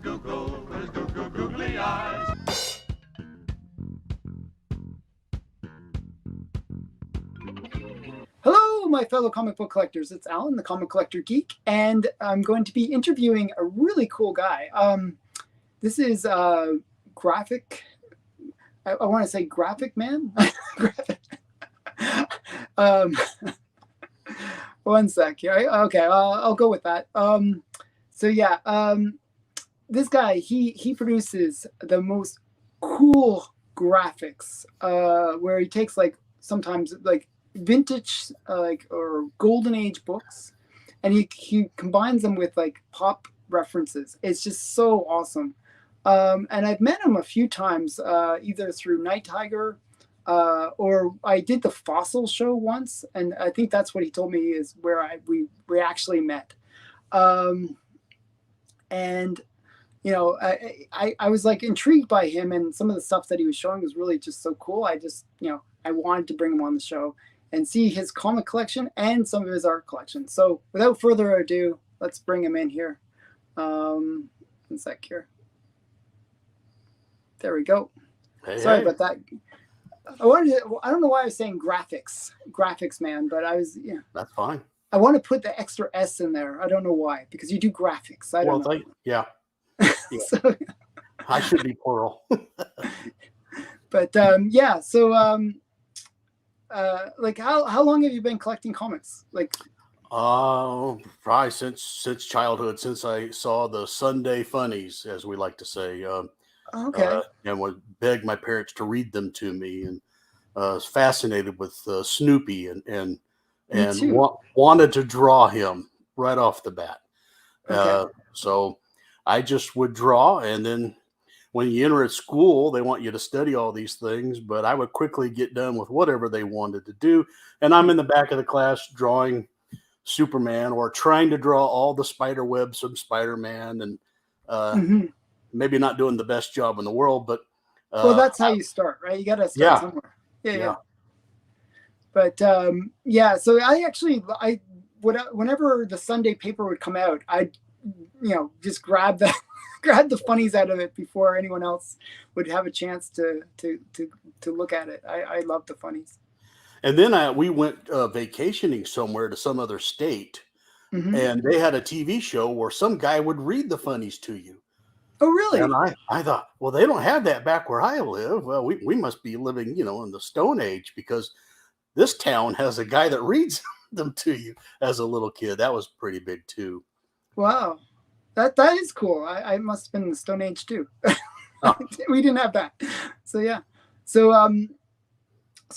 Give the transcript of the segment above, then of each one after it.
Google with his googly eyes. Hello, my fellow comic book collectors. It's Alan, the Comic Collector Geek, and I'm going to be interviewing a really cool guy. This is graphic. I want to say graphic man. One sec here. Okay, I'll go with that. This guy he produces the most cool graphics. Where he takes like sometimes like vintage or golden age books, and he combines them with like pop references. It's just so awesome. And I've met him a few times, either through Night Tiger, or I did the Fossil show once, and I think that's what he told me is where we actually met. And you know, I was like intrigued by him, and some of the stuff that he was showing was really just so cool. I just, I wanted to bring him on the show and see his comic collection and some of his art collection. So without further ado, let's bring him in here. One sec here. There we go. Sorry about that. I don't know why I was saying graphics man, but I was, That's fine. I want to put the extra S in there. I don't know why, because you do graphics. I don't know. Yeah. So, I should be plural. But yeah, so like how long have you been collecting comics? Like probably since childhood, since I saw the Sunday funnies, as we like to say. Okay. And would beg my parents to read them to me, and was fascinated with Snoopy, and wanted to draw him right off the bat. Okay. So I just would draw, and then when you enter at school, they want you to study all these things, but I would quickly get done with whatever they wanted to do. And I'm in the back of the class drawing Superman, or trying to draw all the spider webs from Spider-Man, and maybe not doing the best job in the world, but well, that's how you start, right? You got to start somewhere. Yeah. But so I whenever the Sunday paper would come out, I'd just grab the funnies out of it before anyone else would have a chance to look at it. I love the funnies. And then we went vacationing somewhere to some other state, and they had a TV show where some guy would read the funnies to you. Oh, really? And I thought, well, they don't have that back where I live. Well, we must be living, in the Stone Age, because this town has a guy that reads them to you as a little kid. That was pretty big too. Wow. That is cool. I must have been in the Stone Age too. We didn't have that. So yeah. So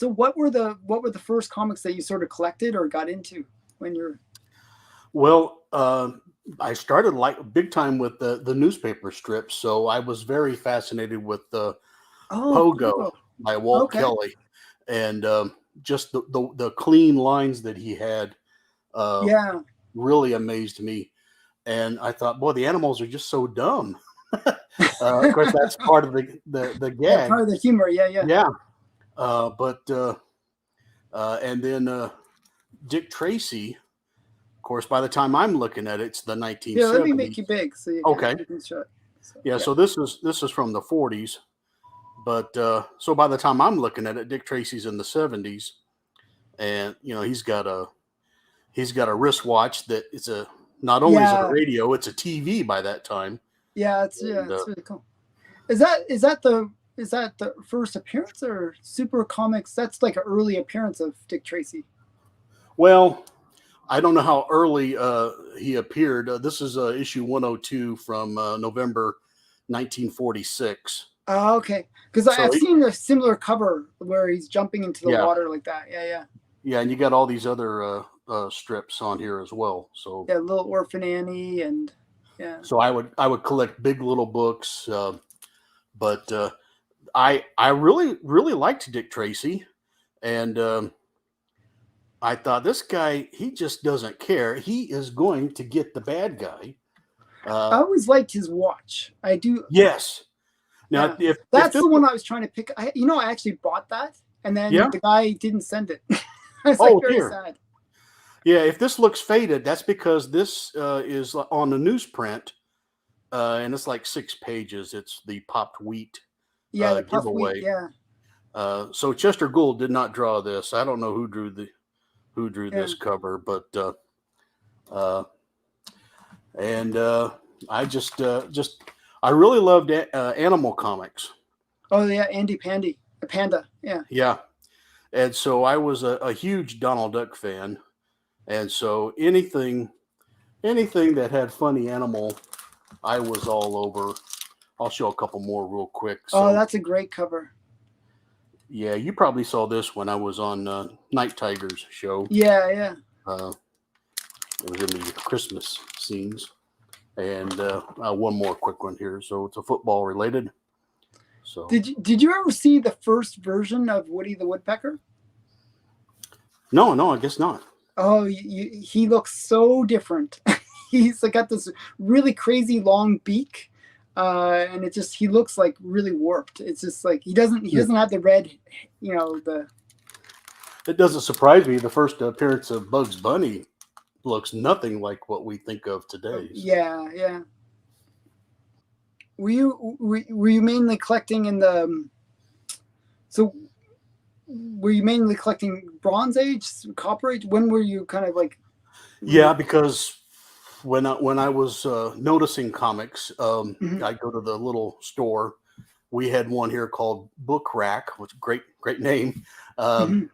what were the first comics that you sort of collected or got into when you're? Well, I started like big time with the newspaper strips, so I was very fascinated with the Pogo by Walt Kelly, and just the clean lines that he had. Really amazed me. And I thought, boy, the animals are just so dumb. Of course, that's part of the gag. Yeah, part of the humor, yeah. And then Dick Tracy, of course, by the time I'm looking at it, it's the 1970s. Yeah, let me make you big so you can show it. So this is from the 40s. But so by the time I'm looking at it, Dick Tracy's in the 70s. And, he's got a wristwatch that it's not only is it a radio, it's a TV by that time. Yeah, it's really cool. Is that the first appearance or Super Comics? That's like an early appearance of Dick Tracy. Well, I don't know how early he appeared. This is issue 102 from November 1946. Oh, okay. Because I've seen a similar cover where he's jumping into the water like that. Yeah. Yeah, and you got all these other strips on here as well. So Little Orphan Annie and So I would collect big little books, but I really liked Dick Tracy, and I thought, this guy, he just doesn't care. He is going to get the bad guy. I always liked his watch. I do. Yes. Now, if that's the one I was trying to pick. I actually bought that, and then the guy didn't send it. I was very sad. Yeah, if this looks faded, that's because this is on the newsprint, and it's like 6 pages. It's the popped wheat Yeah, the puff wheat. giveaway. Yeah. So Chester Gould did not draw this. I don't know who drew this Yeah. cover, but I just I really loved animal comics. Oh yeah, Andy Panda. Yeah. Yeah, and so I was a huge Donald Duck fan, and so anything that had funny animal, I was all over. I'll show a couple more real quick. Oh, So, that's a great cover. yeah, you probably saw this when I was on Night Tigers show. Yeah, yeah. It was in the Christmas scenes. And one more quick one here. So it's a football related. So did you ever see the first version of Woody the Woodpecker? No, I guess not. Oh, he looks so different. He's like got this really crazy long beak, and he looks like really warped. It's just like he doesn't have the red, the. It doesn't surprise me. The first appearance of Bugs Bunny looks nothing like what we think of today. Yeah, yeah. Were you mainly collecting in the? So, were you mainly collecting Bronze Age, Copper Age? When were you kind of like? Yeah, because when I was noticing comics, I go to the little store. We had one here called Book Rack, which great name, and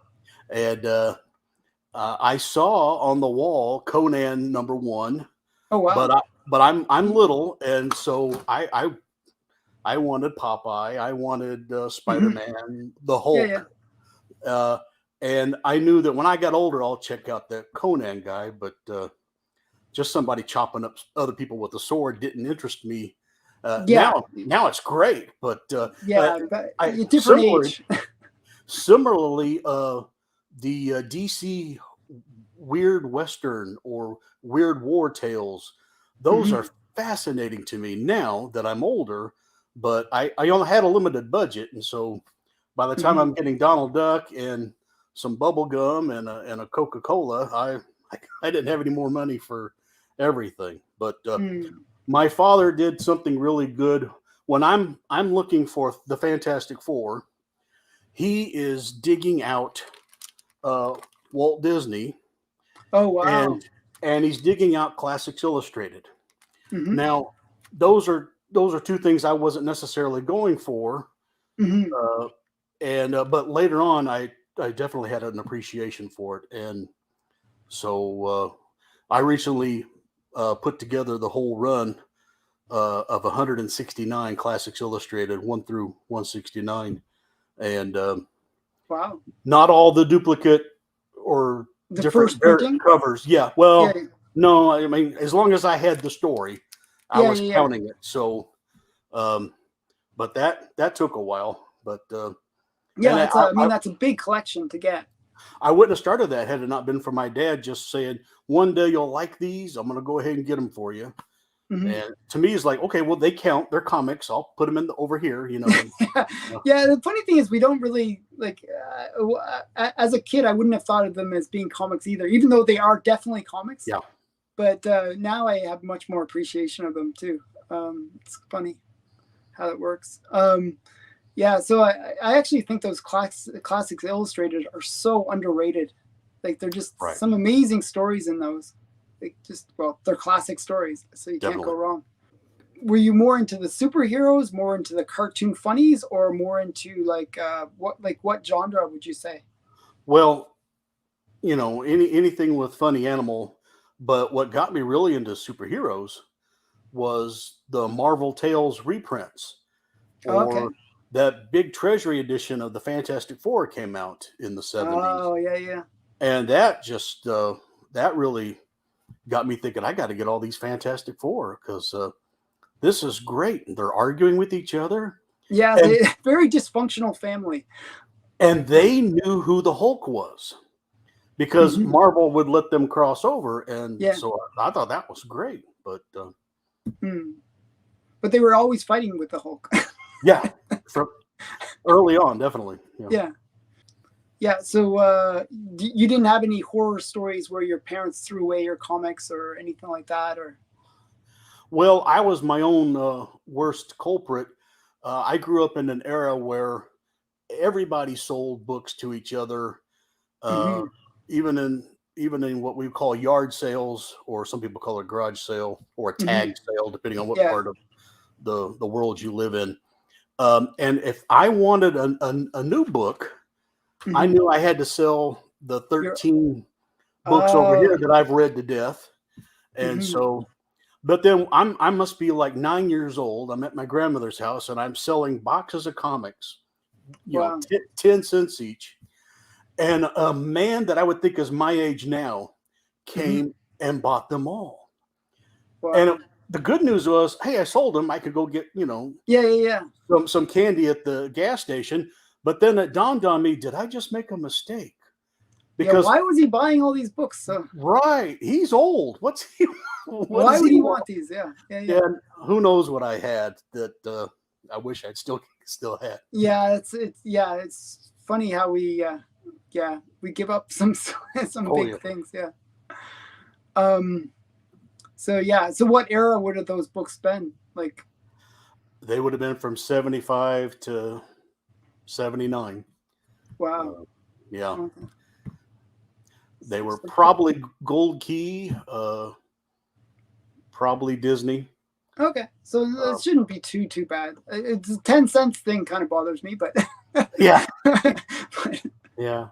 I saw on the wall Conan #1. Oh wow! But I'm little, and so I wanted Popeye, I wanted Spider-Man, the Hulk, and I knew that when I got older, I'll check out that Conan guy. But just somebody chopping up other people with a sword didn't interest me. Now it's great, but different age. Similarly, the DC Weird Western or Weird War Tales, those are fascinating to me now that I'm older, but I only had a limited budget. And so by the time I'm getting Donald Duck and some bubble gum and a Coca-Cola, I didn't have any more money for everything. But my father did something really good. When I'm looking for the Fantastic Four, he is digging out Walt Disney. Oh wow! And he's digging out Classics Illustrated. Now, those are two things I wasn't necessarily going for, but later on, I definitely had an appreciation for it, and so I recently put together the whole run of 169 Classics Illustrated, 1 through 169, and wow, not all the duplicate or the different covers. Yeah, well, no, I mean, as long as I had the story, I was counting it. So, but that took a while. But that's a big collection to get. I wouldn't have started that had it not been for my dad just saying, "One day you'll like these. I'm going to go ahead and get them for you." And to me, it's like, okay, well, they count. They're comics. I'll put them over here. Yeah. The funny thing is, we don't really like. As a kid, I wouldn't have thought of them as being comics either, even though they are definitely comics. Yeah. But now I have much more appreciation of them too. It's funny how it works. So I actually think those Classics Illustrated are so underrated. Like they're just some amazing stories in those. They're classic stories, so you can't go wrong. Were you more into the superheroes, more into the cartoon funnies, or more into what genre would you say? Well, anything with funny animal. But what got me really into superheroes was the Marvel Tales reprints, or that big Treasury edition of the Fantastic Four came out in the 70s. Oh yeah. And that just that really got me thinking, I got to get all these Fantastic Four because this is great. They're arguing with each other. Yeah, very dysfunctional family. And they knew who the Hulk was because Marvel would let them cross over. And so I thought that was great. But they were always fighting with the Hulk. Yeah, from early on, definitely. Yeah. So you didn't have any horror stories where your parents threw away your comics or anything like that, or? Well, I was my own worst culprit. I grew up in an era where everybody sold books to each other, uh, Hmm. even in what we call yard sales, or some people call it garage sale or a Hmm. tag sale, depending on what Yeah. part of the world you live in. And if I wanted a new book, I Hmm. knew I had to sell the You're 13 books over oh. here that I've read to death. And Hmm. so, but then I must be like 9 years old. I'm at my grandmother's house and I'm selling boxes of comics, Wow. 10 cents each. And a man that I would think is my age now Hmm. came and bought them all. And Wow. the good news was, hey, I sold them. I could go get, Yeah. Yeah. Yeah. some candy at the gas station. But then it dawned on me, did I just make a mistake? Yeah. Because Why was he buying all these books? So right, he's old. What's he? What why does would he he want? want these? Yeah. Yeah. Yeah. Yeah, who knows what I had that I wish I'd still had. Yeah. It's funny how we yeah, we give up some some Oh yeah, big things. Yeah. Um. So yeah. So what era would have those books been? Like, they would have been from 75 to 79. wow. Uh, yeah, Okay. they were So- probably Gold Key, probably Disney. okay. So Uh, it shouldn't be too bad. It's a 10 cents thing kind of bothers me, but yeah, but, yeah.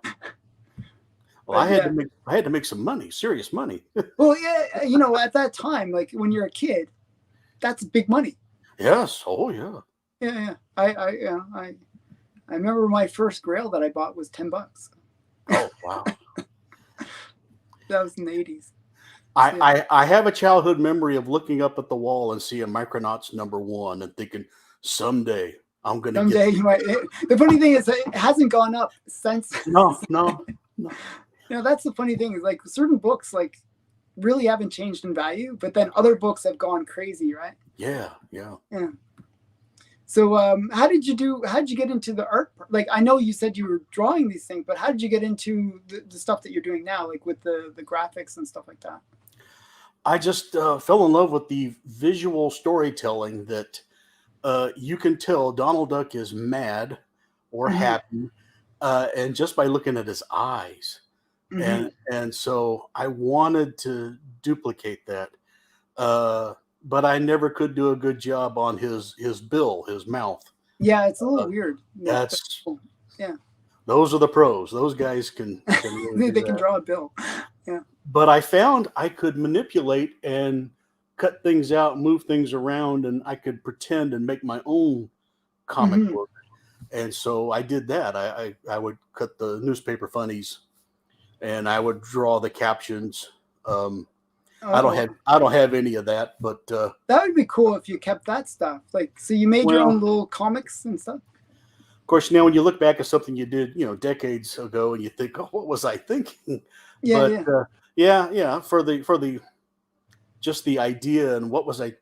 Well, but yeah. I had to make some money, serious money. Well, yeah. At that time, like when you're a kid, that's big money. Yes. Oh yeah. Yeah. Yeah. I remember my first Grail that I bought was $10. Oh wow. That was in the 80s. So, yeah. I have a childhood memory of looking up at the wall and seeing Micronauts #1 and thinking, someday I'm going to get. Someday you might. The funny thing is, it hasn't gone up since. No, no, no. That's the funny thing is like certain books like really haven't changed in value, but then other books have gone crazy, right? Yeah, yeah. Yeah. So how did you get into the art? Like I know you said you were drawing these things, but how did you get into the stuff that you're doing now, like with the graphics and stuff like that? I just fell in love with the visual storytelling that you can tell Donald Duck is mad or Hmm. happy, and just by looking at his eyes. Hmm. And so I wanted to duplicate that, but I never could do a good job on his bill, his mouth. Yeah, it's a little Uh, weird. Yeah, but that's cool. Yeah, those are the pros. Those guys can really do they can that. draw a bill. Yeah. But I found I could manipulate and cut things out, move things around, and I could pretend and make my own comic Hmm. book. And so I did that. I would cut the newspaper funnies, and I would draw the captions. Oh, I don't have any of that, but that would be cool if you kept that stuff. Like, so you made your well, own little comics and stuff. of course, now when you look back at something you did, decades ago, and you think, "Oh, what was I thinking?" Yeah, But yeah. yeah, for the just the idea and what was I,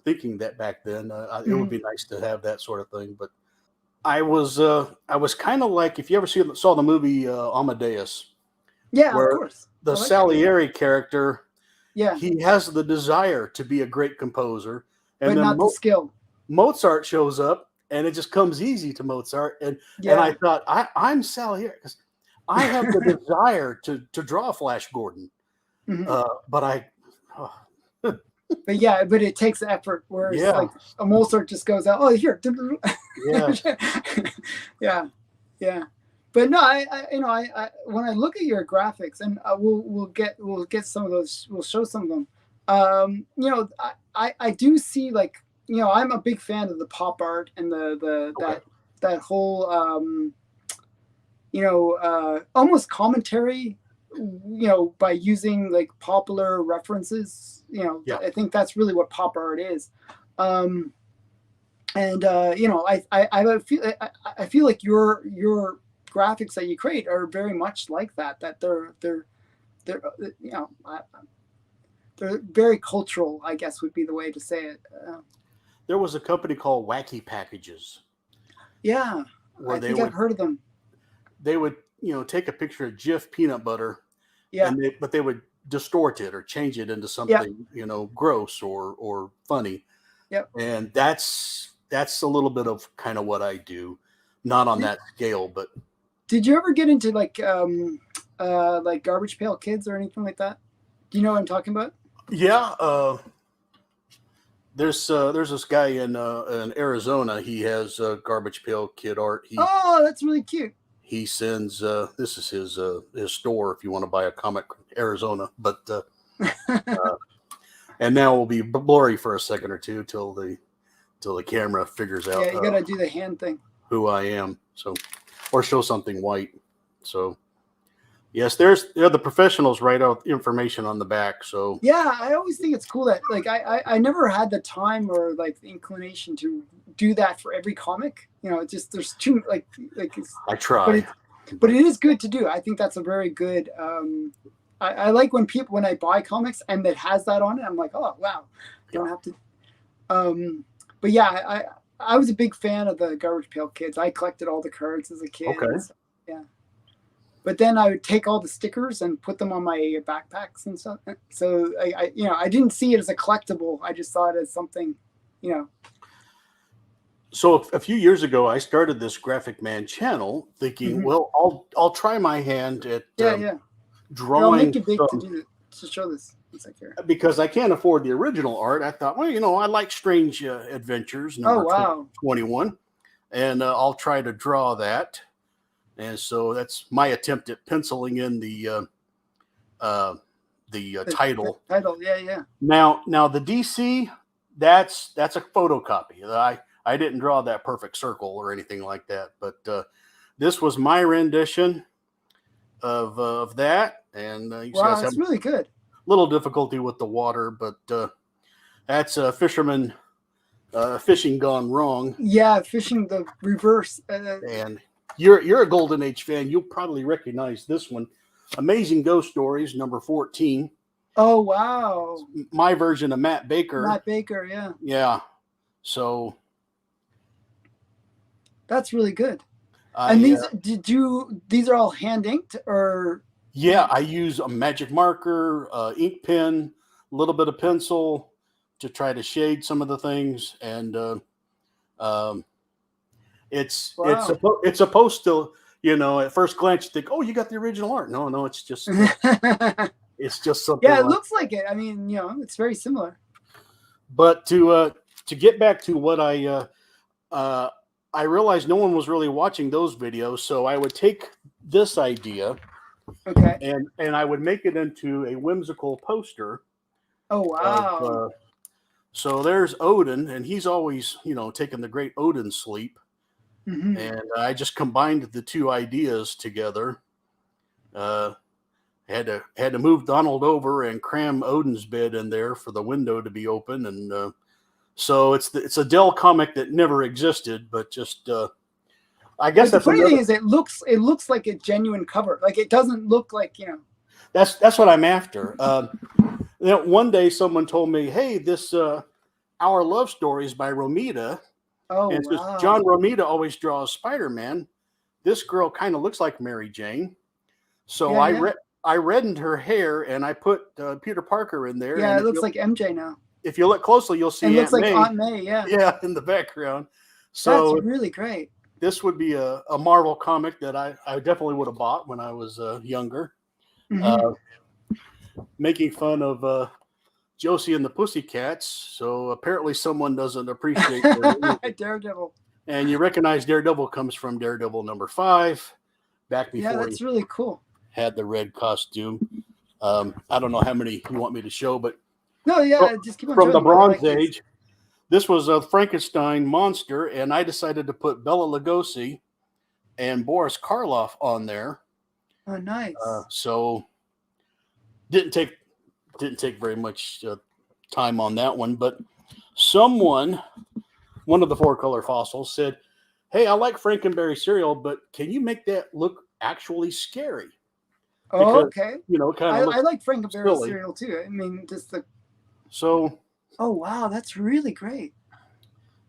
thinking that back then, it would Hmm. be nice to have that sort of thing. But I was kind of like, if you ever saw the movie Amadeus, Yeah, of where course. the I like that. Salieri character, Yeah, he has the desire to be a great composer, and but then not the skill. Mozart shows up, and it just comes easy to Mozart. And I Yeah. thought, I'm Salieri because I have the desire to draw Flash Gordon, Hmm. but oh, But yeah, but it takes effort. Whereas yeah, like a Mozart just goes out, oh here, yeah. yeah, yeah. But no, I when I look at your graphics, and we'll get some of those. We'll show some of them. I do see like I'm a big fan of the pop art and the Okay. that whole almost commentary by using like popular references. Yeah. I think that's really what pop art is. um and I feel like your graphics that you create are very much like that they're they're very cultural, I guess would be the way to say it. There was a company called Wacky Packages Yeah, where I think I've heard of them. they would take a picture of Jif peanut butter, Yeah. and they would distort it or change it into something, gross or funny. Yep. And that's a little bit of kind of what I do, not on that scale, but. Did you ever get into like Garbage Pail Kids or anything like that? Do you know what I'm talking about? Yeah. There's this guy in Arizona. He has Garbage Pail Kid art. Oh, that's really cute. He sends this is his store if you want to buy a comic, Arizona. But and now we'll be blurry for a second or two till the camera figures out. Yeah, you gotta do the hand thing. Who I am, so or show something white. So yes, there's the professionals write out information on the back. So yeah, I always think it's cool that like I never had the time or like the inclination to do that for every comic. It's just there's too like it's, I try, but it is good to do. I think that's a very good. I like when I buy comics and it has that on it. I'm like, oh wow, don't have to. But yeah, I was a big fan of the Garbage Pail Kids. I collected all the cards as a kid. Okay. So, yeah. But then I would take all the stickers and put them on my backpacks and stuff. So I didn't see it as a collectible. I just saw it as something, So a few years ago, I started this Graphic Man channel, thinking, well, I'll try my hand at drawing. I'll make it big to show this. Because I can't afford the original art. I thought, well, I like Strange Adventures number 21, and I'll try to draw that. And so that's my attempt at penciling in the title. Title, yeah. Now the DC, that's a photocopy. I didn't draw that perfect circle or anything like that, but this was my rendition of that. And you guys that's really good. Little difficulty with the water, but that's a fisherman fishing gone wrong. Yeah, fishing the reverse. And you're a Golden Age fan. You'll probably recognize this one, Amazing Ghost Stories number 14. Oh wow! My version of Matt Baker. Matt Baker, yeah. Yeah. So that's really good. And these are all hand inked or? Yeah, I use a magic marker, ink pen, a little bit of pencil to try to shade some of the things, and it's supposed to, at first glance you think, oh, you got the original art. No, it's just it's just something. Yeah, it looks like it. I mean, it's very similar. But to get back to what I realized no one was really watching those videos, so I would take this idea. Okay. And I would make it into a whimsical poster. Oh wow! So there's Odin, and he's always taking the great Odin sleep. Mm-hmm. And I just combined the two ideas together. Had to move Donald over and cram Odin's bed in there for the window to be open, and so it's a Dell comic that never existed, but just. I guess the funny thing is it looks like a genuine cover. Like it doesn't look like That's what I'm after. One day someone told me, "Hey, this Our Love Story is by Romita." Oh, and wow. John Romita always draws Spider-Man. This girl kind of looks like Mary Jane, so I reddened her hair and I put Peter Parker in there. Yeah, it looks like MJ now. If you look closely, you'll see it looks like May. Aunt May. Yeah, in the background. So that's really great. This would be a Marvel comic that I definitely would have bought when I was younger. Mm-hmm. Making fun of Josie and the Pussycats. So apparently someone doesn't appreciate Daredevil. And you recognize Daredevil comes from Daredevil number 5. Back before that's really cool. Had the red costume. I don't know how many you want me to show, but no, yeah, just keep on from the Bronze Age. This was a Frankenstein monster, and I decided to put Bela Lugosi and Boris Karloff on there. Oh, nice. So didn't take very much time on that one, but one of the 4-color fossils said, "Hey, I like Frankenberry cereal, but can you make that look actually scary?" Because, okay. Kind of. I like Frankenberry cereal too. I mean, just the. So. Oh wow, that's really great.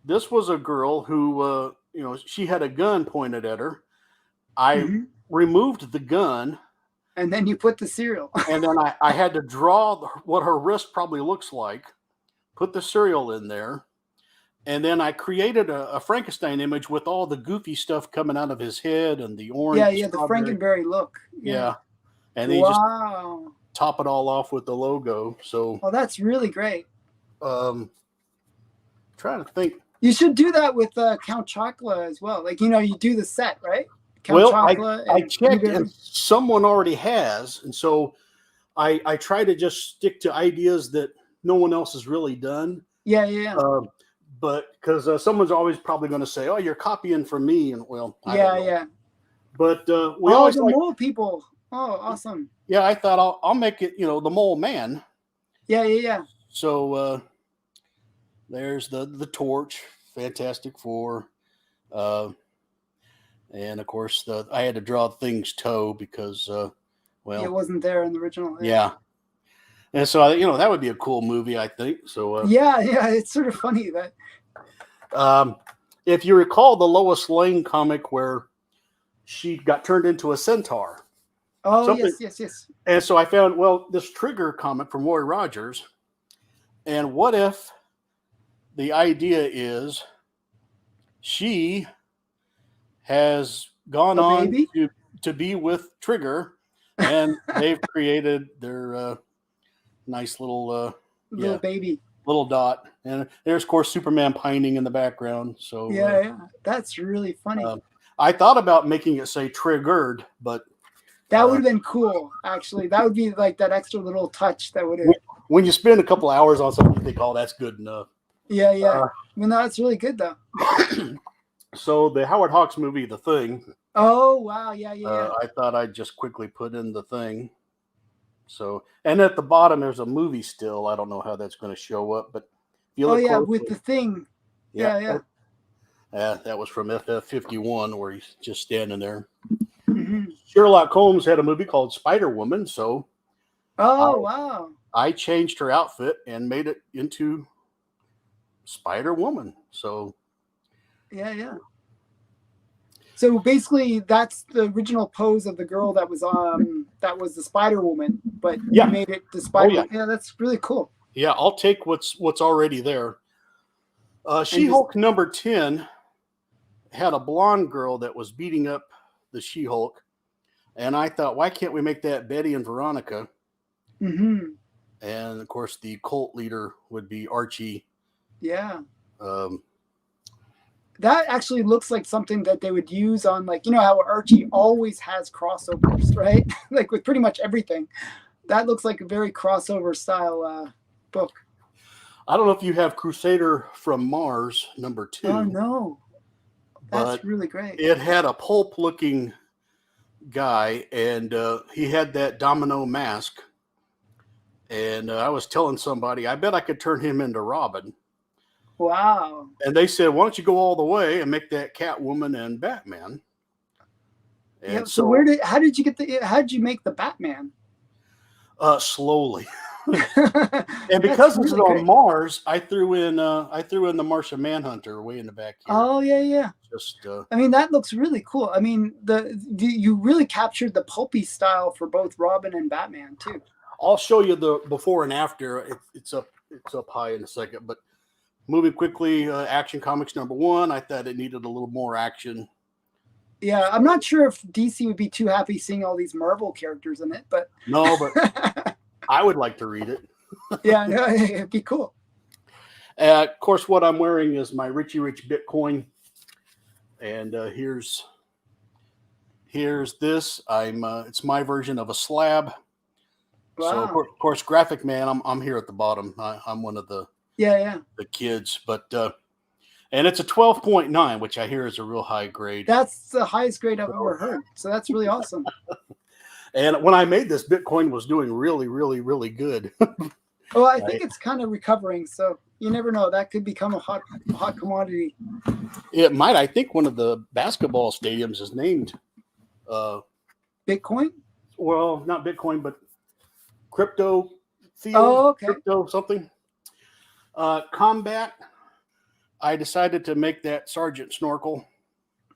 This was a girl who, she had a gun pointed at her. I removed the gun And then you put the cereal. And then I had to draw what her wrist probably looks like, put the cereal in there, and then I created a Frankenstein image with all the goofy stuff coming out of his head and the orange. Yeah, the Frankenberry look. Yeah. And then you just top it all off with the logo. So that's really great. Trying to think. You should do that with Count Chocula as well. Like, you do the set, right? Count Chocula. I checked and someone already has. And so I try to just stick to ideas that no one else has really done. Yeah. But because someone's always probably going to say, "Oh, you're copying from me," and well, I don't know. Yeah. But we always the mole people. Oh, awesome. Yeah, I thought I'll make it, the mole man. Yeah. So there's the torch, Fantastic Four, and of course I had to draw Thing's toe because it wasn't there in the original. Yeah. And so that would be a cool movie, I think. So yeah, it's sort of funny that. If you recall the Lois Lane comic where she got turned into a centaur. Oh, yes. And so I found this Trigger comic from Roy Rogers, and what if the idea is she has gone on to be with Trigger, and they've created their nice little baby, little dot, and there's of course Superman pining in the background. So that's really funny. I thought about making it say triggered, but that would have been cool. Actually, that would be like that extra little touch that would have. When you spend a couple hours on something, you think, "Oh, that's good enough." Yeah. No, that's really good though. So the Howard Hawks movie, The Thing. Oh wow, yeah. I thought I'd just quickly put in The Thing. So, and at the bottom there's a movie still. I don't know how that's going to show up, but with The Thing. Yeah. That was from FF51 where he's just standing there. Mm-hmm. Sherlock Holmes had a movie called Spider-Woman, so wow. I changed her outfit and made it into Spider-Woman. So yeah. So basically, that's the original pose of the girl that was the Spider-Woman, but you made it the Spider. Yeah, that's really cool. Yeah, I'll take what's already there. She-Hulk number 10 had a blonde girl that was beating up the She-Hulk, and I thought, why can't we make that Betty and Veronica? Mm-hmm. And of course, the cult leader would be Archie. Yeah. That actually looks like something that they would use on, like, how Archie always has crossovers, right? Like with pretty much everything. That looks like a very crossover style book. I don't know if you have Crusader from Mars number 2. Oh no, that's really great. It had a pulp-looking guy, and he had that domino mask. And I was telling somebody, I bet I could turn him into Robin. Wow. And they said, why don't you go all the way and make that Catwoman and Batman? And so how did you make the Batman? Slowly. And because this is on Mars, I threw in the Martian Manhunter way in the back here. Oh yeah. Just I mean, that looks really cool. I mean, you really captured the pulpy style for both Robin and Batman too. I'll show you the before and after. It's up high in a second, but moving quickly, Action Comics number 1. I thought it needed a little more action. Yeah, I'm not sure if DC would be too happy seeing all these Marvel characters in it, but no, but I would like to read it. Yeah, it'd be cool. Of course, what I'm wearing is my Richie Rich Bitcoin, and here's this. It's my version of a slab. Wow. So of course, Graphic Man. I'm here at the bottom. I'm one of the the kids, but and it's a 12.9, which I hear is a real high grade. That's the highest grade I've ever heard. So that's really awesome. And when I made this, Bitcoin was doing really, really, really good. Well, I think it's kind of recovering, so you never know. That could become a hot commodity. It might. I think one of the basketball stadiums is named Bitcoin. Well, not Bitcoin, but crypto field. Oh, okay. Crypto something. Combat. I decided to make that Sergeant Snorkel.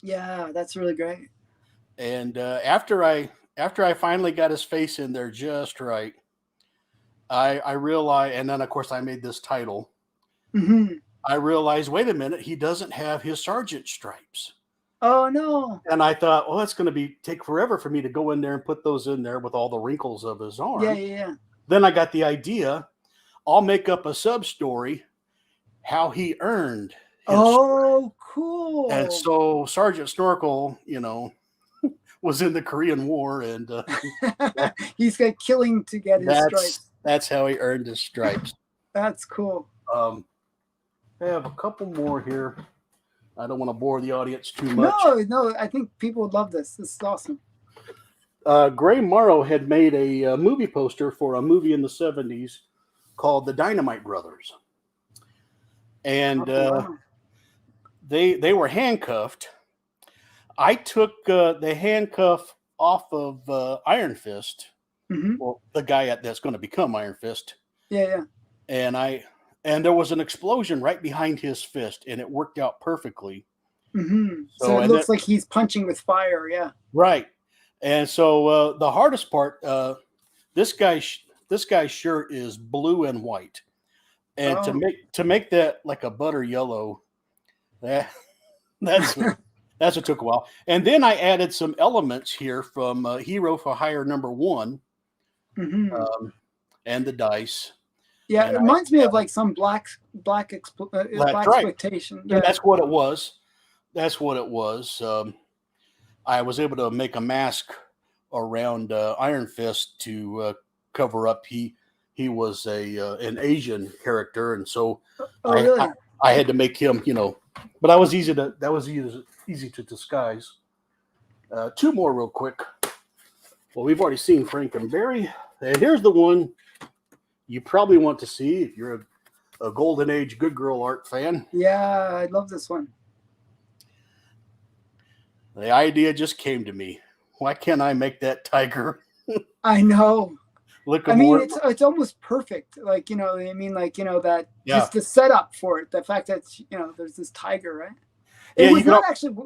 Yeah, that's really great. And after I after I finally got his face in there just right, I realized, and then of course I made this title. Mm-hmm. I realized, wait a minute, he doesn't have his sergeant stripes. Oh no! And I thought, well, it's going to take forever for me to go in there and put those in there with all the wrinkles of his arm. Yeah. Then I got the idea. I'll make up a sub story, how he earned his Oh, cool. And so Sergeant Snorkel, was in the Korean War, and he's got killing to get his stripes. That's how he earned his stripes. That's cool. I have a couple more here. I don't want to bore the audience too much. No, I think people would love this. This is awesome. Gray Morrow had made a movie poster for a movie in the 70s called The Dynamite Brothers. And they were handcuffed. I took the handcuff off of Iron Fist, well, the guy that's going to become Iron Fist. Yeah. And there was an explosion right behind his fist, and it worked out perfectly. Mm-hmm. So it looks like he's punching with fire. Yeah. Right. And so the hardest part, this guy's shirt is blue and white, and to make that like a butter yellow, that's what took a while. And then I added some elements here from Hero for Hire #1, and the dice. Yeah, it reminds me of like some black exploitation. Yeah, that's what it was. I was able to make a mask around Iron Fist to cover up. He was an Asian character, and so really? I had to make him, but that was easy to disguise. Two more real quick. Well, we've already seen Frankenberry, and here's the one you probably want to see if you're a Golden Age Good Girl art fan. Yeah, I love this one. The idea just came to me. Why can't I make that tiger? I know. It's almost perfect. Like, that just the setup for it. The fact that, there's this tiger, right? It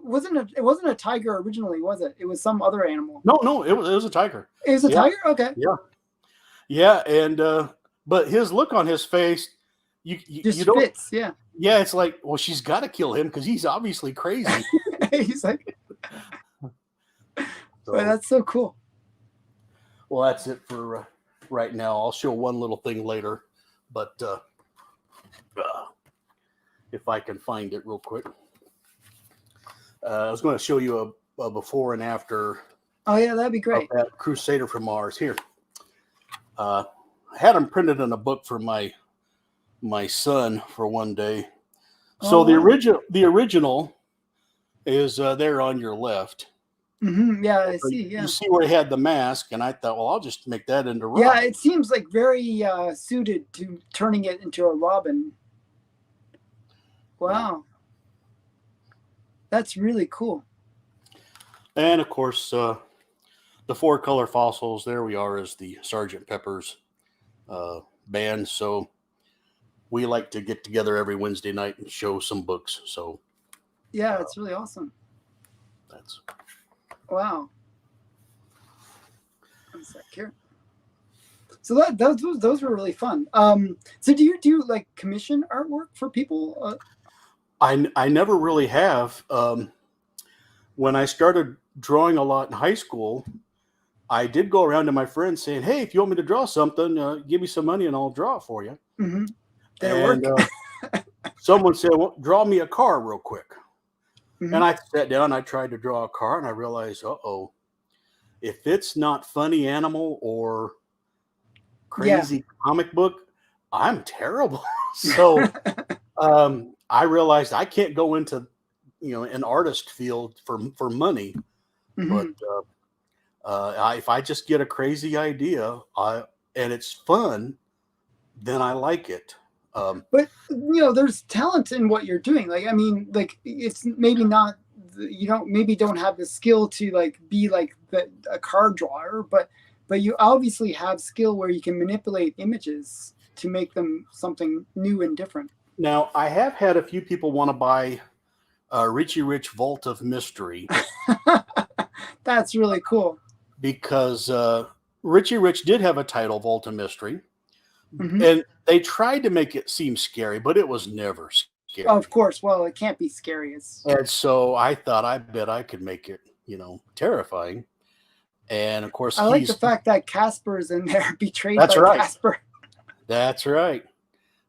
wasn't a tiger originally, was it? It was some other animal. No, it was a tiger. It was a tiger? Okay. Yeah. And, but his look on his face, you don't fits. Yeah. Yeah. It's like, well, she's got to kill him because he's obviously crazy. He's like, that's so cool. Well, that's it for right now. I'll show one little thing later, but if I can find it real quick. I was going to show you a before and after. Oh yeah, that'd be great. That Crusader from Mars here. I had them printed in a book for my son for one day. So the original is there on your left. Mm-hmm. Yeah, I see. Yeah, you see where he had the mask, and I thought, well, I'll just make that into Robin. Yeah, it seems like very suited to turning it into a Robin. Wow, that's really cool. And of course, the 4-color fossils. There we are, as the Sgt. Pepper's band. So we like to get together every Wednesday night and show some books. So yeah, it's really awesome. That's. Wow. One sec here. So those were really fun. So do you do like commission artwork for people? I never really have. When I started drawing a lot in high school, I did go around to my friends saying, "Hey, if you want me to draw something, give me some money and I'll draw it for you." Mm-hmm. Did it work? Someone said, "Well, draw me a car real quick." Mm-hmm. And I sat down, I tried to draw a car, and I realized, if it's not funny animal or crazy comic book, I'm terrible. So I realized I can't go into, an artist field for money. Mm-hmm. But if I just get a crazy idea and it's fun, then I like it. But there's talent in what you're doing. It's maybe not, don't have the skill to be like a card drawer, but you obviously have skill where you can manipulate images to make them something new and different. Now, I have had a few people want to buy Richie Rich Vault of Mystery. That's really cool. because Richie Rich did have a title, Vault of Mystery, Mm-hmm. and they tried to make it seem scary, but it was never scary. Of course. Well, it can't be scary. And so I thought, I bet I could make it, terrifying. And of course, I like the fact that Casper's in there, betrayed That's by right. Casper. That's right.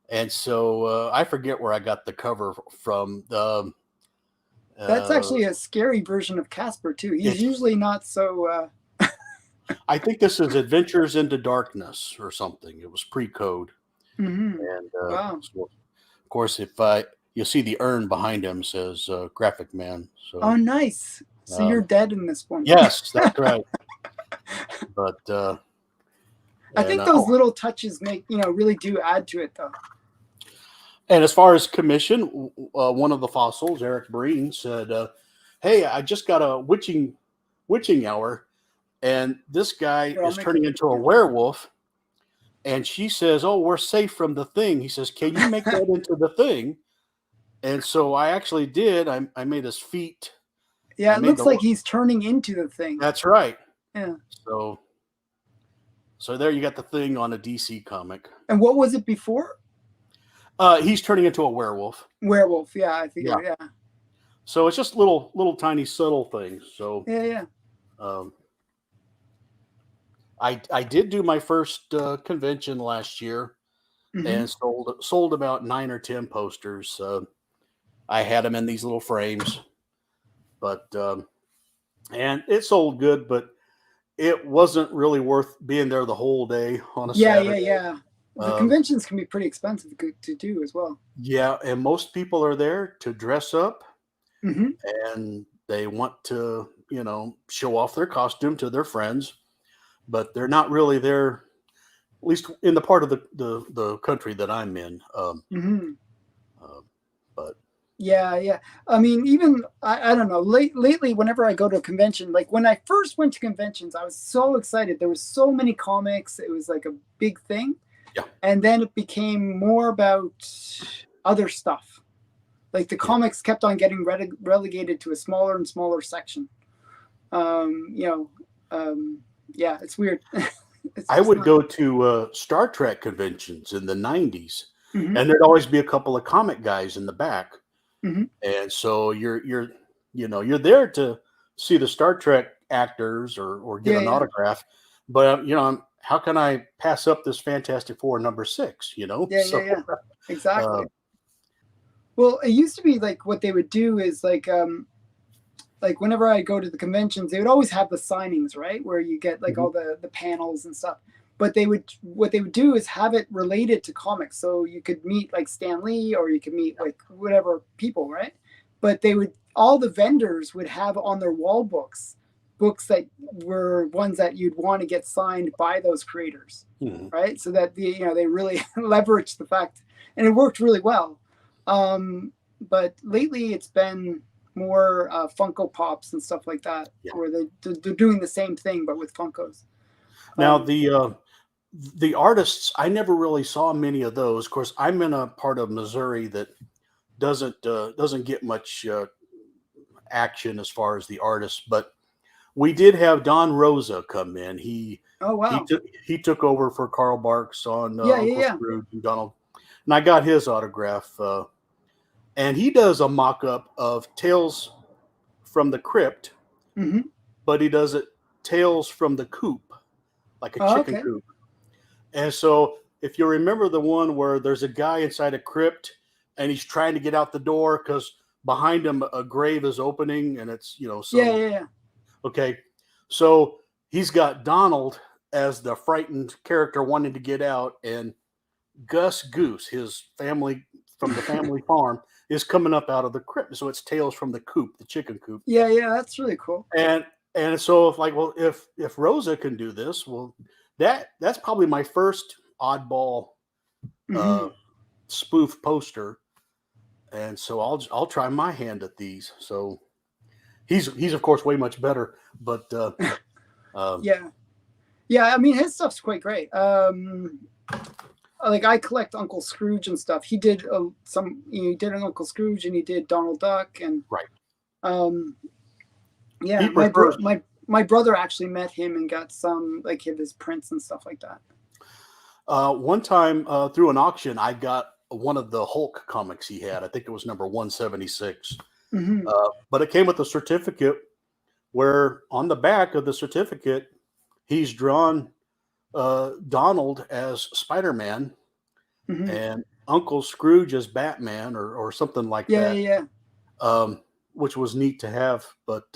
And so I forget where I got the cover from. That's actually a scary version of Casper too. He's usually not so. I think this is Adventures into Darkness or something. It was pre-code. Mm-hmm. And Wow. so, of course, you'll see the urn behind him says Graphic Man. So, oh, nice. So you're dead in this one. Yes, that's right. But I think those little touches really do add to it, though. And as far as commission, one of the fossils, Eric Breen, said, "Hey, I just got a witching hour, and this guy is turning into a werewolf." And she says, "Oh, we're safe from the thing." He says, "Can you make that into the thing?" And so I actually did. I made his feet. Yeah, it looks like he's turning into the thing. That's right. Yeah. So there you got the thing on a DC comic. And what was it before? He's turning into a werewolf. Werewolf, yeah, I think, yeah. So it's just little tiny subtle things. So yeah. I did do my first convention last year, mm-hmm. and sold about 9 or 10 posters. I had them in these little frames, but and it sold good, but it wasn't really worth being there the whole day on a Saturday. Yeah. The conventions can be pretty expensive to do as well. Yeah, and most people are there to dress up, mm-hmm. and they want to, show off their costume to their friends, but they're not really there, at least in the part of the country that I'm in. Mm-hmm. But yeah. I mean, even I don't know. Lately, whenever I go to a convention, like when I first went to conventions, I was so excited. There was so many comics. It was like a big thing. Yeah. And then it became more about other stuff. Like the comics kept on getting relegated to a smaller and smaller section. It's weird. I would go to Star Trek conventions in the 90s, mm-hmm. and there'd always be a couple of comic guys in the back. Mm-hmm. And so you're there to see the Star Trek actors or get an autograph, but how can I pass up this Fantastic Four number 6? Yeah, exactly. Well, it used to be like what they would do is like whenever I go to the conventions, they would always have the signings, right, where you get like mm-hmm. all the panels and stuff. But what they would do is have it related to comics, so you could meet like Stan Lee or you could meet like whatever people, right? But all the vendors would have on their wall books that were ones that you'd want to get signed by those creators, mm-hmm. right? So that they really leveraged the fact, and it worked really well. But lately it's been more Funko Pops and stuff like that, where they're doing the same thing but with Funkos. Now the artists, I never really saw many of those. Of course, I'm in a part of Missouri that doesn't get much action as far as the artists, but we did have Don Rosa come in. He took over for Carl Barks on Uncle Scrooge and Donald, and I got his autograph. And he does a mock-up of Tales from the Crypt, mm-hmm. but he does it Tales from the Coop, like a chicken coop. And so if you remember the one where there's a guy inside a crypt and he's trying to get out the door because behind him a grave is opening and it's, Yeah. Okay. So he's got Donald as the frightened character wanting to get out, and Gus Goose, his family from the family farm, is coming up out of the crypt. So it's Tales from the Coop, the chicken coop. Yeah, that's really cool. And so if Rosa can do this, well, that's probably my first oddball mm-hmm. spoof poster. And so I'll try my hand at these. So he's of course way much better, but yeah. I mean, his stuff's quite great. Like I collect Uncle Scrooge and stuff. He did he did an Uncle Scrooge and he did Donald Duck and right. Yeah, my brother actually met him and got some like his prints and stuff like that. One time through an auction, I got one of the Hulk comics he had. I think it was number 176. Mm-hmm. But it came with a certificate where on the back of the certificate, he's drawn Donald as Spider-Man Mm-hmm. and Uncle Scrooge as Batman or something like Yeah, that. yeah, yeah. Which was neat to have. But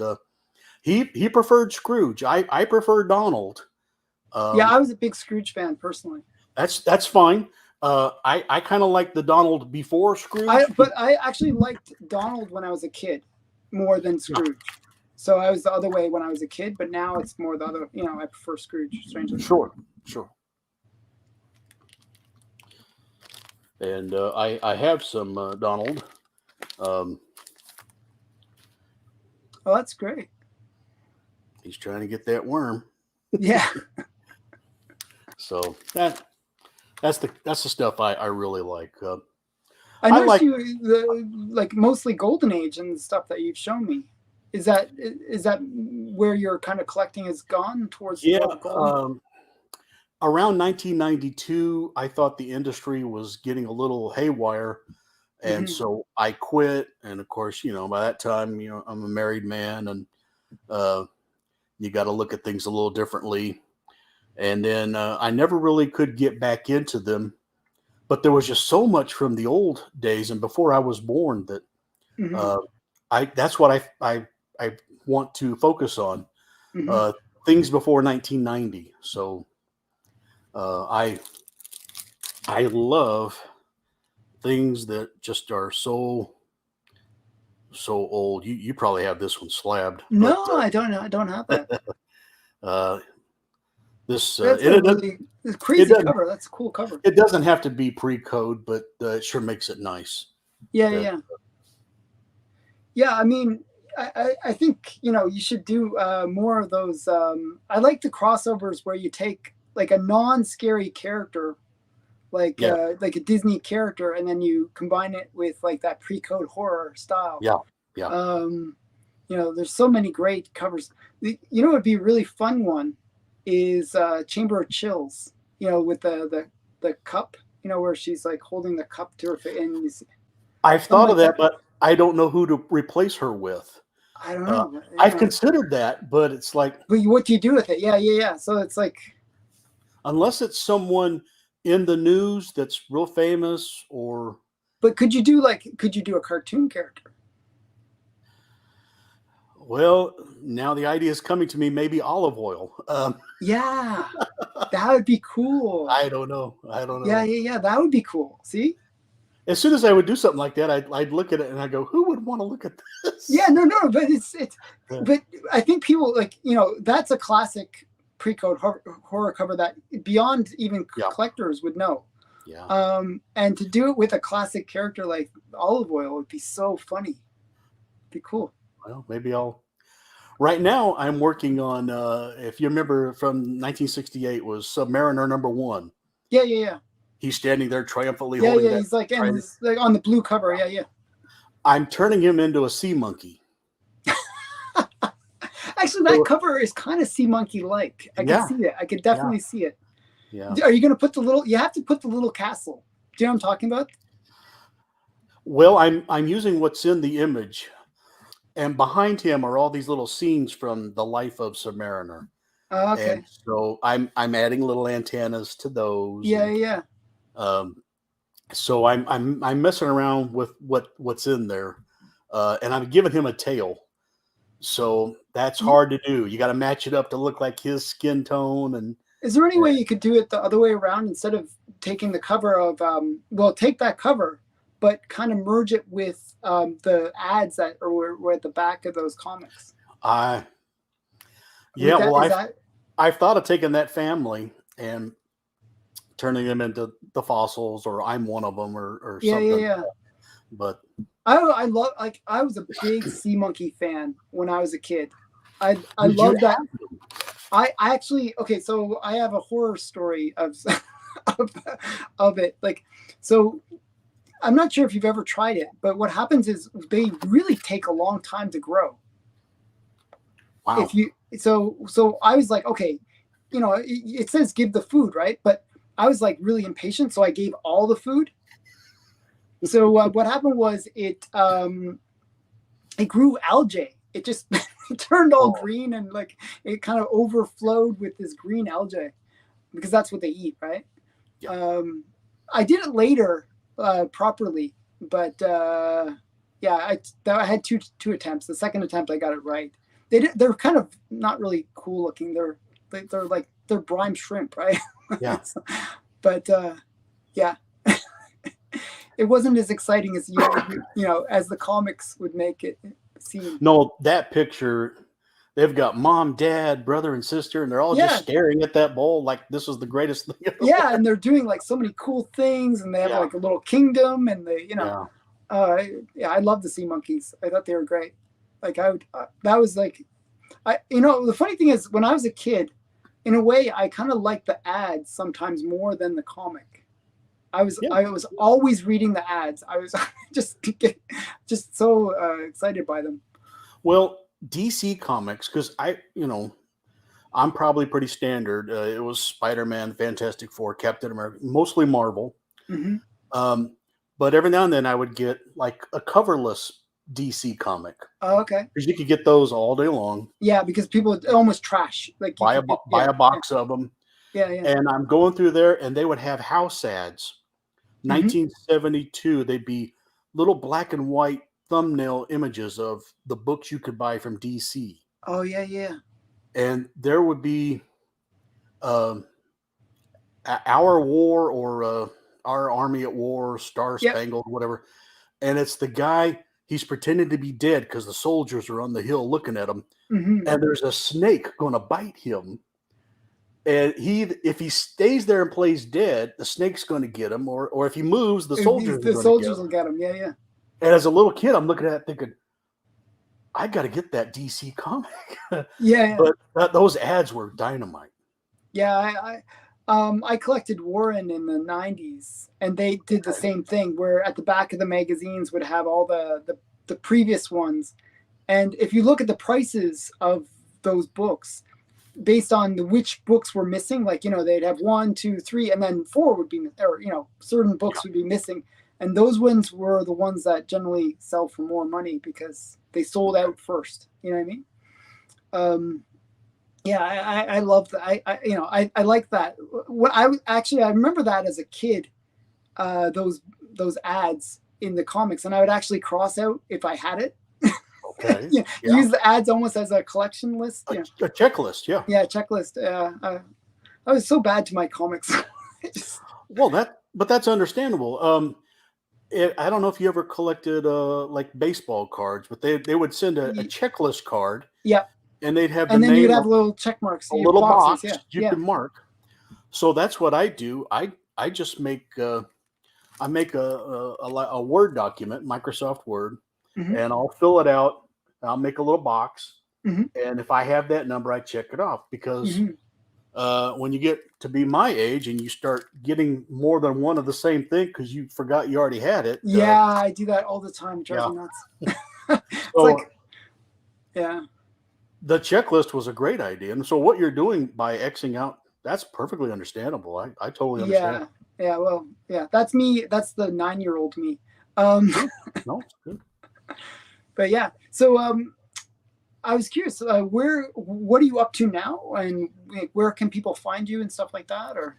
he preferred Scrooge. I prefer Donald. Yeah, I was a big Scrooge fan personally. That's fine. I kind of like the Donald before Scrooge. But I actually liked Donald when I was a kid more than Scrooge. So I was the other way when I was a kid, but now it's more the other. I prefer Scrooge. Strangely. Sure. And I have some Donald. Oh, that's great. He's trying to get that worm. Yeah. So that's the stuff I really like. I noticed you like mostly Golden Age and stuff that you've shown me. Is that where your kind of collecting has gone towards? Yeah. Around 1992, I thought the industry was getting a little haywire, and so I quit. And of course, by that time, I'm a married man, and you got to look at things a little differently. And then I never really could get back into them, but there was just so much from the old days and before I was born that that's what I want to focus on. Things before 1990. So I love things that just are so old. You probably have this one slabbed. No, I don't. I don't have that. This That's it's crazy cover. That's a cool cover. It doesn't have to be pre-code, but it sure makes it nice. Yeah. I mean, I think you should do more of those. I like the crossovers where you take like a non-scary character, like a Disney character, and then you combine it with like that pre-code horror style. Yeah. There's so many great covers. What would be a really fun one is Chamber of Chills. With the cup. Where she's like holding the cup to her face. And I've thought of that, but I don't know who to replace her with. I don't know. I've considered that, but it's like. But what do you do with it? Yeah. So it's like. Unless it's someone in the news that's real famous or. But could you do a cartoon character? Well, now the idea is coming to me, maybe Olive Oil. Yeah, that would be cool. I don't know. Yeah. That would be cool. See? As soon as I would do something like that, I'd look at it and I go, who would want to look at this? Yeah, no, but but I think people that's a classic pre-code horror cover that beyond even collectors would know. Yeah. And to do it with a classic character like Olive Oil would be so funny. It'd be cool. Well, maybe right now I'm working on, if you remember from 1968 was Submariner #1. Yeah. He's standing there triumphantly holding that. He's like on the blue cover. Yeah. I'm turning him into a sea monkey. Actually, that cover is kind of sea monkey like. I can see it. I could definitely see it. Yeah. Are you going to put you have to put the little castle. Do you know what I'm talking about? Well, I'm using what's in the image. And behind him are all these little scenes from the life of Submariner. Oh, okay. And so I'm adding little antennas to those. Yeah. So I'm messing around with what's in there, and I'm giving him a tail. So that's hard to do. You got to match it up to look like his skin tone. And is there any way you could do it the other way around instead of taking the cover of take that cover, but kind of merge it with the ads that were at the back of those comics? I've thought of taking that family and turning them into the fossils, or I'm one of them, or something. Yeah. But I love, I was a big Sea Monkey fan when I was a kid. I love that. I actually, so I have a horror story of it. So I'm not sure if you've ever tried it, but what happens is they really take a long time to grow. Wow. if you so I was like, okay, it says give the food, right? But I was like really impatient, so I gave all the food. So what happened was it grew algae. It just it turned all green, and like it kind of overflowed with this green algae because that's what they eat, right? Yeah. I did it later properly, but yeah, I had two attempts. The second attempt I got it right. They're kind of not really cool looking. They're brine shrimp, right? Yeah. But yeah, it wasn't as exciting as as the comics would make it seem. No, that picture, they've got mom, dad, brother, and sister, and they're all just staring at that bowl like this is the greatest thing ever. Yeah, and they're doing like so many cool things, and they have like a little kingdom, and I love the sea monkeys. I thought they were great. Like that was like, the funny thing is when I was a kid, in a way, I kind of liked the ads sometimes more than the comic. I was always reading the ads. I was just so excited by them. Well, DC Comics, because I'm probably pretty standard. It was Spider-Man, Fantastic Four, Captain America, mostly Marvel. Mm-hmm. But every now and then I would get like a coverless DC comic. Oh, okay. Because you could get those all day long. Yeah, because people almost trash. Like buy a box of them. Yeah, yeah. And I'm going through there, and they would have house ads. 1972, they'd be little black and white thumbnail images of the books you could buy from DC. Oh, yeah, yeah. And there would be Our War or Our Army at War, Star Spangled, whatever. And it's the guy, he's pretending to be dead because the soldiers are on the hill looking at him. Mm-hmm. And there's a snake going to bite him. And if he stays there and plays dead, the snake's going to get him. Or if he moves, the soldiers will get him. Yeah, yeah. And as a little kid, I'm looking at it thinking, I got to get that DC comic. Yeah. But those ads were dynamite. Yeah, I collected Warren in the 90s, and they did the same thing where at the back of the magazines would have all the previous ones. And if you look at the prices of those books, based on which books were missing, like, they'd have 1, 2, 3, and then 4 would be, or, certain books would be missing. And those ones were the ones that generally sell for more money because they sold out first. You know what I mean? Yeah, I love that. I like that. I remember that as a kid, those ads in the comics, and I would actually cross out if I had it. Okay. Use the ads almost as a collection list. A checklist, yeah. Yeah, checklist. I was so bad to my comics. But that's understandable. I don't know if you ever collected like baseball cards, but they would send a checklist card. Yeah. And they'd have and then you'd have little check marks, a little box you can mark. So that's what I do. I just make a Word document, Microsoft Word, and I'll fill it out. I'll make a little box, and if I have that number, I check it off because when you get to be my age and you start getting more than one of the same thing because you forgot you already had it. Yeah, I do that all the time. It drives me nuts. The checklist was a great idea. And so what you're doing by Xing out, that's perfectly understandable. I totally understand. Yeah. Well, yeah, that's me. That's the 9-year-old me. No, it's good. But yeah, so I was curious, what are you up to now, and where can people find you and stuff like that? Or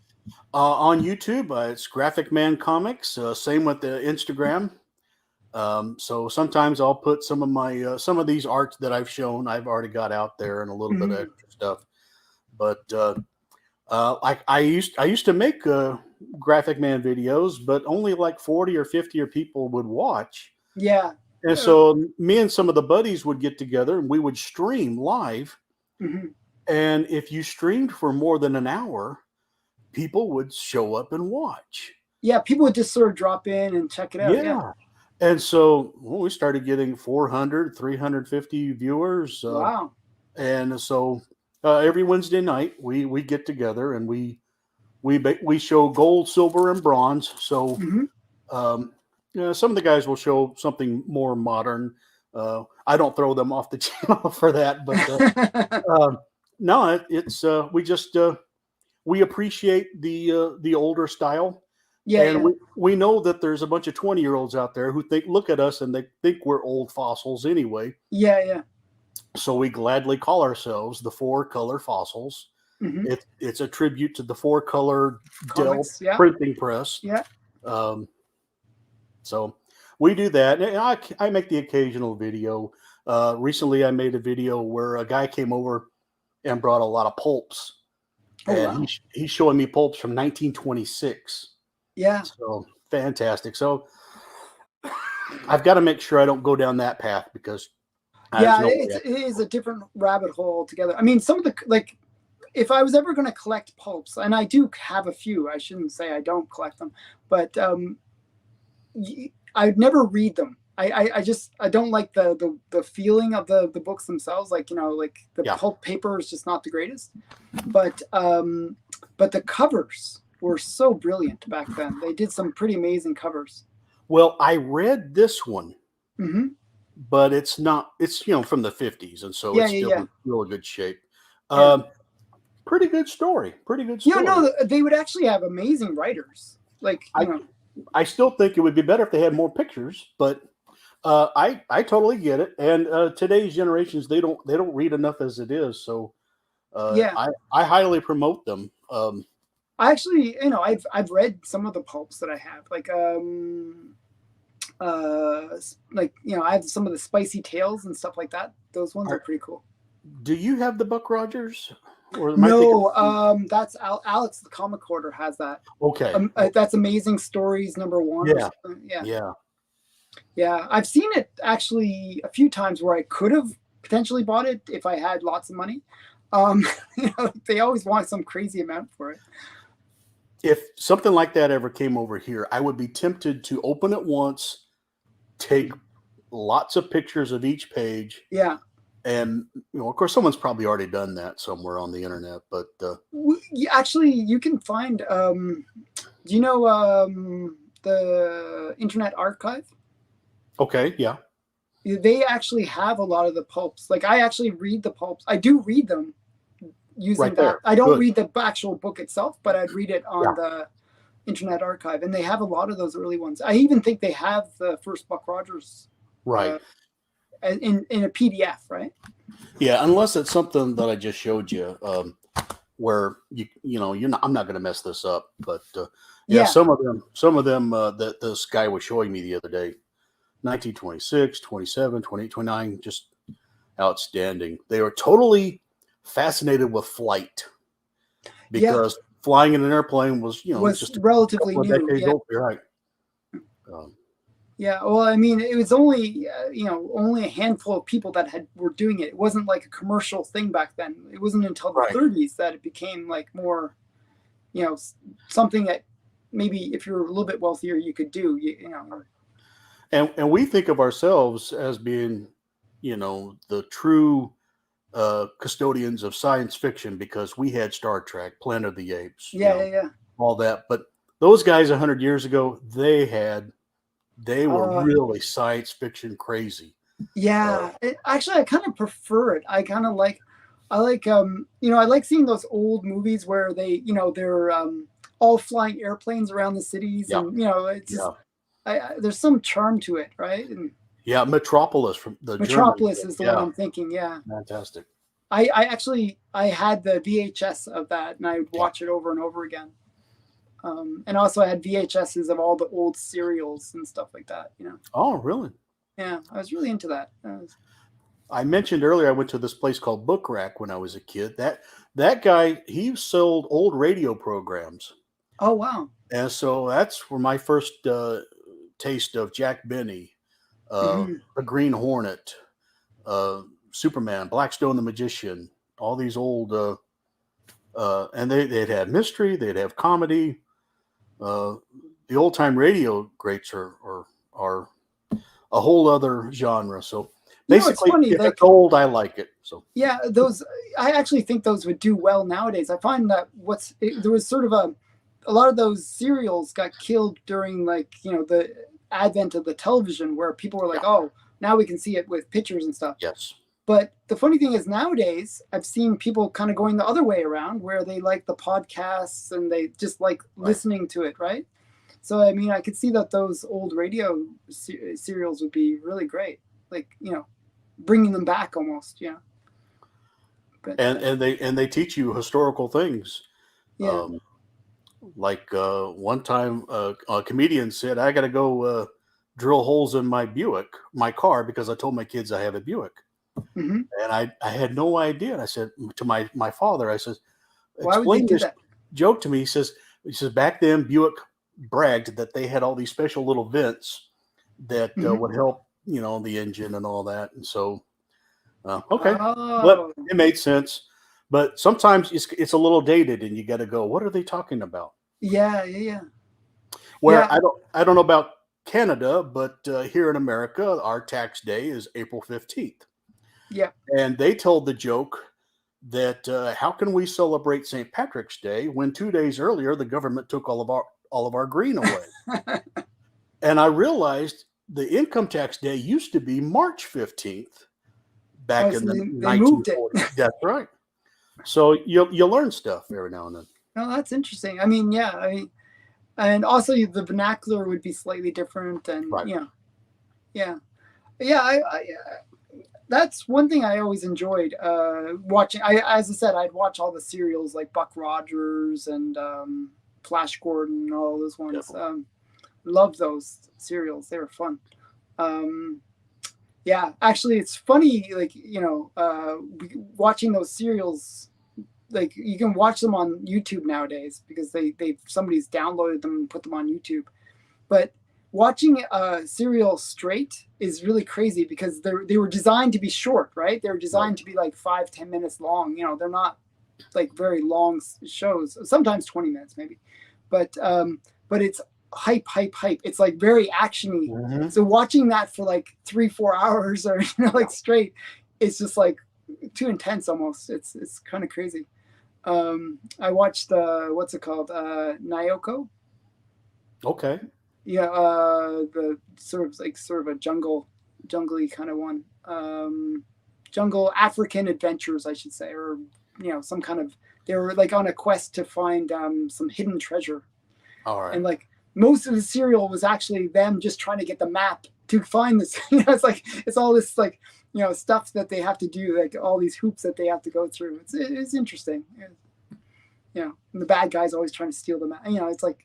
on YouTube, it's Graphic Man Comics. Same with the Instagram. So sometimes I'll put some of my some of these arts that I've shown, I've already got out there, and a little bit of extra stuff. But like I used to make Graphic Man videos, but only like 40 or 50 people would watch. Yeah. And so me and some of the buddies would get together and we would stream live. And if you streamed for more than an hour, people would show up and watch. Yeah, people would just sort of drop in and check it out. Yeah. And so we started getting 400, 350 viewers. Wow. And so every Wednesday night we get together and we show gold, silver, and bronze. So some of the guys will show something more modern. I don't throw them off the channel for that, but no, it's we appreciate the older style. Yeah, and yeah. we know that there's a bunch of 20-year-olds out there who look at us and they think we're old fossils anyway. Yeah, yeah. So we gladly call ourselves the Four Color Fossils. Mm-hmm. It's a tribute to the Four Color Dell Yeah. printing press. Yeah. So we do that. And I make the occasional video. Recently, I made a video where a guy came over and brought a lot of pulps. And wow. he's showing me pulps from 1926. Yeah. So fantastic. So I've got to make sure I don't go down that path because it is a different rabbit hole altogether. I mean, some of the if I was ever going to collect pulps, and I do have a few, I shouldn't say I don't collect them, but I'd never read them. I don't like the feeling of the books themselves. Like, the pulp paper is just not the greatest, but the covers were so brilliant back then. They did some pretty amazing covers. Well, I read this one, mm-hmm. but it's from the 50s, and so it's still in really good shape. Pretty good story. Yeah, no, they would actually have amazing writers. I still think it would be better if they had more pictures, but I totally get it. And today's generations, they don't read enough as it is. So I highly promote them. I actually, I've read some of the pulps that I have, I have some of the Spicy Tales and stuff like that. Those ones are pretty cool. Do you have the Buck Rogers? Or no, that's Alex, the Comic Collector, has that. Okay. That's Amazing Stories #1. Yeah. I've seen it actually a few times where I could have potentially bought it if I had lots of money. They always want some crazy amount for it. If something like that ever came over here, I would be tempted to open it once, take lots of pictures of each page. Yeah. And, of course, someone's probably already done that somewhere on the internet. But actually, you can find, do you know the Internet Archive? Okay, yeah. They actually have a lot of the pulps. I actually read the pulps. I do read them using that. I don't read the actual book itself, but I'd read it on the Internet Archive. And they have a lot of those early ones. I even think they have the first Buck Rogers. Right. In a PDF, right? Yeah, unless it's something that I just showed you, where I'm not going to mess this up, but some of them that this guy was showing me the other day, 1926, 27, 28, 29, just outstanding. They were totally fascinated with flight because flying in an airplane was just relatively new. Old, right. Well, I mean, it was only only a handful of people that were doing it. It wasn't like a commercial thing back then. It wasn't until the 30s that it became more, something that maybe if you're a little bit wealthier you could do. And we think of ourselves as being, the true custodians of science fiction because we had Star Trek, Planet of the Apes, all that. But those guys 100 years ago, they were really science fiction crazy. Actually, I kind of prefer it. I like seeing those old movies where they, they're all flying airplanes around the cities, and it's just, there's some charm to it, right? And Metropolis from the Metropolis Germans. is the one I'm thinking. Yeah, fantastic. I had the VHS of that, and I would watch it over and over again. And also I had VHSs of all the old serials and stuff like that, Oh, really? Yeah, I was really into that. I mentioned earlier I went to this place called Book Rack when I was a kid. That guy, he sold old radio programs. Oh, wow. And so that's where my first taste of Jack Benny, the Green Hornet, Superman, Blackstone the Magician, all these old, and they'd have mystery, they'd have comedy. The old time radio greats are a whole other genre. So basically, funny, if it's old, I like it. So I actually think those would do well nowadays. I find that there was sort of a lot of those serials got killed during the advent of the television, where people were like, oh, now we can see it with pictures and stuff. Yes. But the funny thing is nowadays I've seen people kind of going the other way around where they like the podcasts and they just like listening to it, right? So, I mean, I could see that those old radio serials would be really great. Like, bringing them back almost, But, and they teach you historical things. Yeah. Like one time a comedian said, I got to go drill holes in my car, because I told my kids I have a Buick. Mm-hmm. And I had no idea. And I said to my father, I said, why would they do that? Joke to me. He says back then Buick bragged that they had all these special little vents that would help, the engine and all that. And so, okay, but it made sense. But sometimes it's a little dated, and you got to go, what are they talking about? Yeah. Where I don't know about Canada, but here in America, our tax day is April 15th. Yeah. And they told the joke that how can we celebrate St. Patrick's Day when 2 days earlier the government took all of our green away? And I realized the income tax day used to be March 15th back in the 1940s. That's right. So you learn stuff every now and then. Oh, that's interesting. I mean, yeah, and also the vernacular would be slightly different, and yeah. That's one thing I always enjoyed watching. As I said, I'd watch all the serials like Buck Rogers and Flash Gordon and all those ones. Loved those serials; they were fun. Yeah, actually, it's funny. Like watching those serials. Like you can watch them on YouTube nowadays because somebody's downloaded them and put them on YouTube. But watching a serial straight is really crazy because they were designed to be short, right? They were designed to be like 5-10 minutes long. They're not like very long shows. Sometimes 20 minutes maybe, but it's hype. It's like very actiony. Mm-hmm. So watching that for like 3-4 hours or like straight, it's just like too intense almost. It's kind of crazy. I watched what's it called? Nyoko. Okay. Yeah, the sort of a jungly kind of one. Jungle African adventures, I should say, or some kind of. They were like on a quest to find some hidden treasure. All right. And like most of the serial was actually them just trying to get the map to find this. It's all this like stuff that they have to do, like all these hoops that they have to go through. It's interesting. And the bad guy's always trying to steal the map. It's like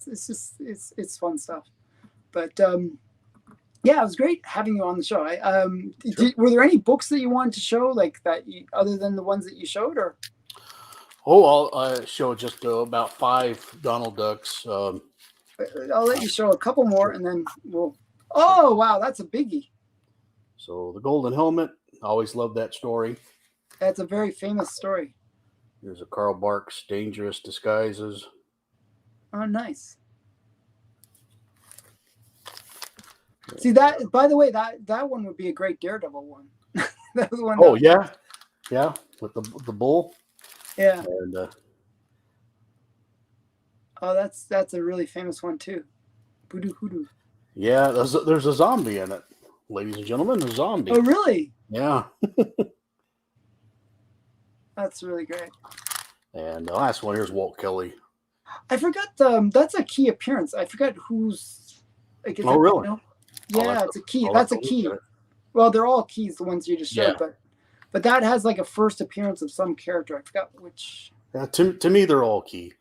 it's just it's fun stuff. But it was great having you on the show. Were there any books that you wanted to show like that other than the ones that you showed, or? Oh, I'll show just about 5 Donald Ducks. I'll let you show a couple more, and then we'll. Oh wow, that's a biggie. So the Golden Helmet, I always loved that story. That's a very famous story. There's a Carl Barks, Dangerous Disguises. Oh, nice. See that? By the way, that one would be a great Daredevil one. That was one. Oh yeah, with the bull. Yeah. And oh, that's a really famous one too. Voodoo Hoodoo. Yeah, there's a zombie in it. Ladies and gentlemen, a zombie. Oh, really? Yeah. That's really great. And the last one, here's Walt Kelly. I forgot that's a key appearance. I forgot who's. Like, oh, really? Yeah, it's a key. That's a key. Well, they're all keys, the ones you just showed, but that has like a first appearance of some character. I forgot which. Yeah, to me, they're all key.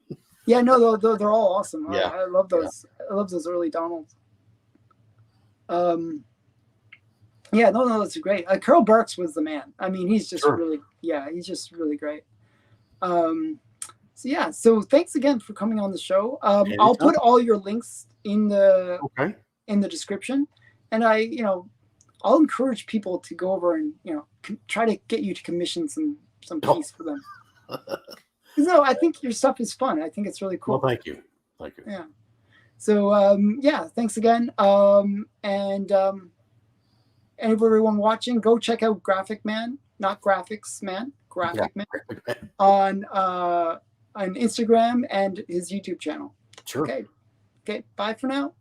Yeah, no, they're all awesome. Yeah. I love those. Yeah. I love those early Donalds. Yeah, no, that's great. Carl Barks was the man. I mean, he's just he's just really great. So thanks again for coming on the show. I'll put all your links in the description, and I'll encourage people to go over and try to get you to commission some piece for them. No, I think your stuff is fun. I think it's really cool. Well, thank you. Yeah. So thanks again. And everyone watching, go check out Graphic Man, not Graphics Man, Graphic Man on Instagram and his YouTube channel. Sure. Okay. Bye for now.